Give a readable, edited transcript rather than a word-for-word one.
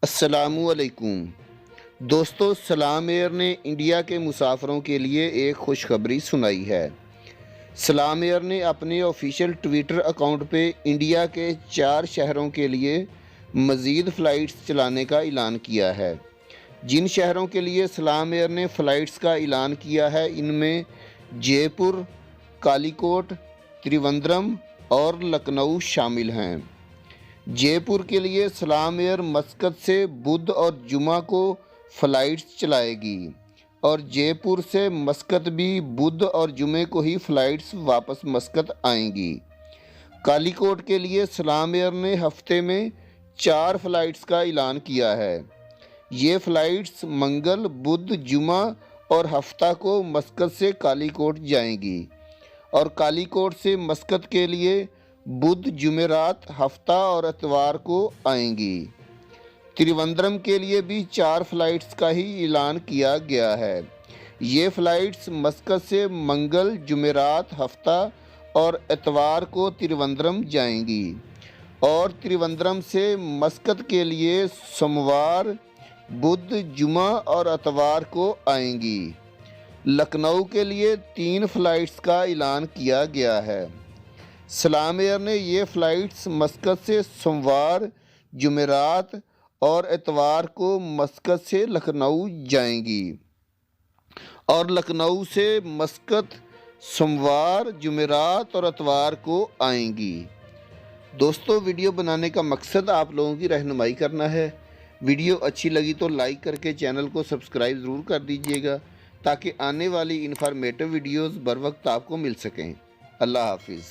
अस्सलामुअलैकुम दोस्तों, सलाम एयर ने इंडिया के मुसाफिरों के लिए एक खुशखबरी सुनाई है। सलाम एयर ने अपने ऑफिशियल ट्विटर अकाउंट पे इंडिया के 4 शहरों के लिए मज़ीद फ़्लाइट्स चलाने का ऐलान किया है। जिन शहरों के लिए सलाम एयर ने फ़्लाइट्स का ऐलान किया है, इनमें जयपुर, कालीकोट, त्रिवेंद्रम और लखनऊ शामिल हैं। जयपुर के लिए सलाम एयर मस्कत से बुध और जुमा को फ़्लाइट्स चलाएगी और जयपुर से मस्कत भी बुध और जुमे को ही फ़्लाइट्स वापस मस्कत आएंगी। कालीकोट के लिए सलाम एयर ने हफ्ते में 4 फ़्लाइट्स का ऐलान किया है। ये फ़्लाइट्स मंगल, बुध, जुमा और हफ्ता को मस्कत से कालीकोट जाएंगी और कालीकोट से मस्कत के लिए बुध, जुमेरात, हफ्ता और इतवार को आएंगी। त्रिवेंद्रम के लिए भी 4 फ़्लाइट्स का ही ऐलान किया गया है। ये फ़्लाइट्स मस्कत से मंगल, जुमेरात, हफ्ता और इतवार को त्रिवेंद्रम जाएंगी और त्रिवेंद्रम से मस्कत के लिए सोमवार, बुध, जुमा और इतवार को आएंगी। लखनऊ के लिए 3 फ़्लाइट्स का ऐलान किया गया है। सलाम एयर ने ये फ़्लाइट्स मस्कत से सोमवार, जुमेरात और इतवार को मस्कत से लखनऊ जाएंगी और लखनऊ से मस्कत सोमवार, जुमेरात और इतवार को आएंगी। दोस्तों, वीडियो बनाने का मकसद आप लोगों की रहनुमाई करना है। वीडियो अच्छी लगी तो लाइक करके चैनल को सब्सक्राइब ज़रूर कर दीजिएगा ताकि आने वाली इन्फॉर्मेटिव वीडियोज़ बर वक्त आपको मिल सकें। अल्लाह हाफिज़।